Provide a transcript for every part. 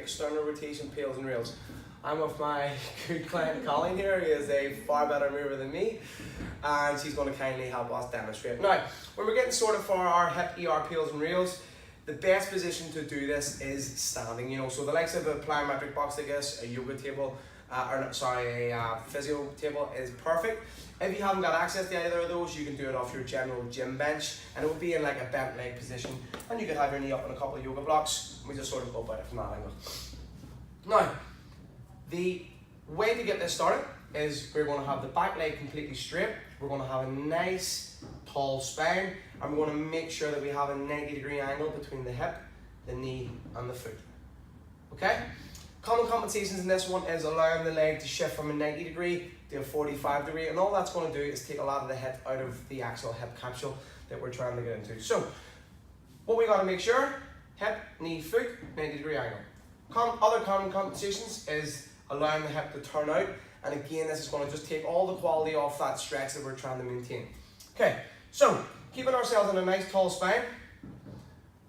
external rotation Pails and Rails. I'm with my good client Colleen here, who is a far better mover than me, and she's going to kindly help us demonstrate. Now, when we're getting sorted for our hip ER Pails and Rails, the best position to do this is standing, so the likes of a plyometric box like this, a yoga table, a physio table is perfect. If you haven't got access to either of those, you can do it off your general gym bench, and it will be in like a bent leg position, and you could have your knee up on a couple of yoga blocks. We just sort of go about it from that angle. Now, the way to get this started is we're going to have the back leg completely straight. We're going to have a nice tall spine, and we're going to make sure that we have a 90-degree angle between the hip, the knee, and the foot. Okay? Common compensations in this one is allowing the leg to shift from a 90-degree to a 45-degree, and all that's going to do is take a lot of the hip out of the actual hip capsule that we're trying to get into. So, what we got to make sure, hip, knee, foot, 90-degree angle. Other common compensations is allowing the hip to turn out, and again, this is going to just take all the quality off that stretch that we're trying to maintain. Okay, so keeping ourselves in a nice tall spine,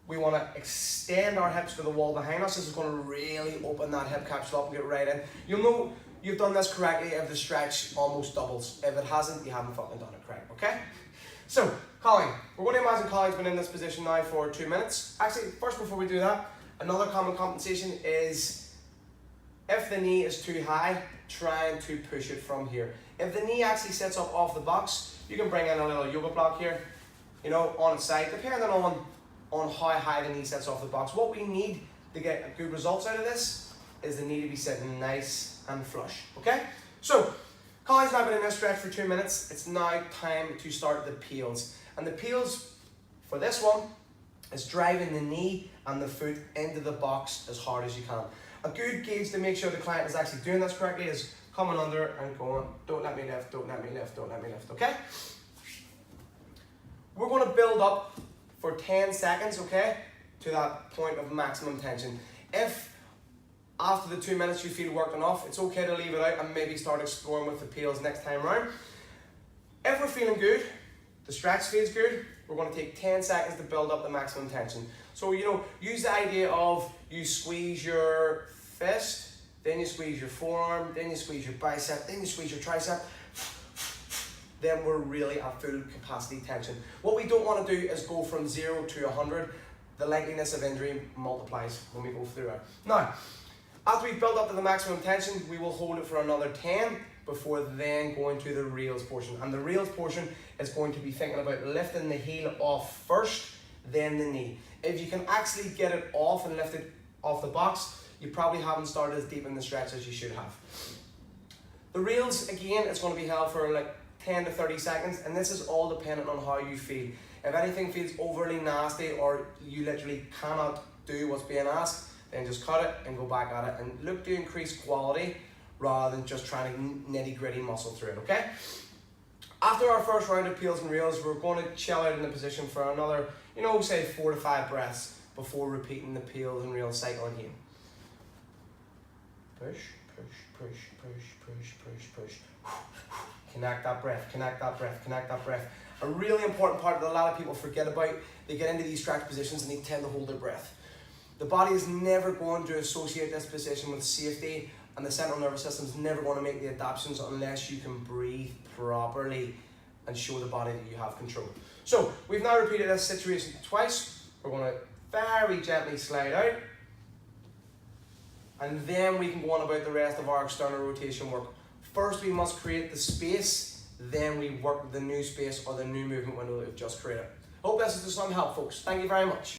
we want to extend our hips to the wall behind us. This is going to really open that hip capsule up and get right in. You'll know you've done this correctly if the stretch almost doubles. If it hasn't, you haven't fucking done it correct, okay? So, Colleen, we're going to imagine Colleen's been in this position now for 2 minutes. Actually, first before we do that, another common compensation is if the knee is too high, trying to push it from here. If the knee actually sits up off the box, you can bring in a little yoga block here, on its side, depending on how high the knee sits off the box. What we need to get good results out of this is the knee to be sitting nice and flush, okay? So, Colleen's now been in this stretch for 2 minutes. It's now time to start the peels. And the peels for this one is driving the knee and the foot into the box as hard as you can. A good gauge to make sure the client is actually doing this correctly is coming under and going, don't let me lift, don't let me lift, don't let me lift, okay? We're going to build up for 10 seconds, okay, to that point of maximum tension. If after the 2 minutes you feel worked enough, it's okay to leave it out and maybe start exploring with the peels next time round. If we're feeling good, the stretch feels good, we're going to take 10 seconds to build up the maximum tension. So, use the idea of you squeeze your fist, then you squeeze your forearm, then you squeeze your bicep, then you squeeze your tricep. Then we're really at full capacity tension. What we don't want to do is go from 0 to 100. The likeliness of injury multiplies when we go through it. Now, after we've built up to the maximum tension, we will hold it for another 10 before then going to the rails portion. And the rails portion is going to be thinking about lifting the heel off first, then the knee. If you can actually get it off and lift it off the box, you probably haven't started as deep in the stretch as you should have. The rails, again, it's going to be held for like 10 to 30 seconds, and this is all dependent on how you feel. If anything feels overly nasty or you literally cannot do what's being asked, then just cut it and go back at it and look to increase quality rather than just trying to nitty-gritty muscle through it, okay? After our first round of peels and rails, we're going to chill out in the position for another, say 4 to 5 breaths before repeating the peels and rails cycle again. Push, push, push, push, push, push, push. Connect that breath, connect that breath, connect that breath. A really important part that a lot of people forget about, they get into these stretch positions and they tend to hold their breath. The body is never going to associate this position with safety, and the central nervous system is never going to make the adaptations unless you can breathe properly and show the body that you have control. So, we've now repeated this situation twice. We're going to very gently slide out, and then we can go on about the rest of our external rotation work. First, we must create the space, then we work the new space or the new movement window that we've just created. Hope this is of some help, folks. Thank you very much.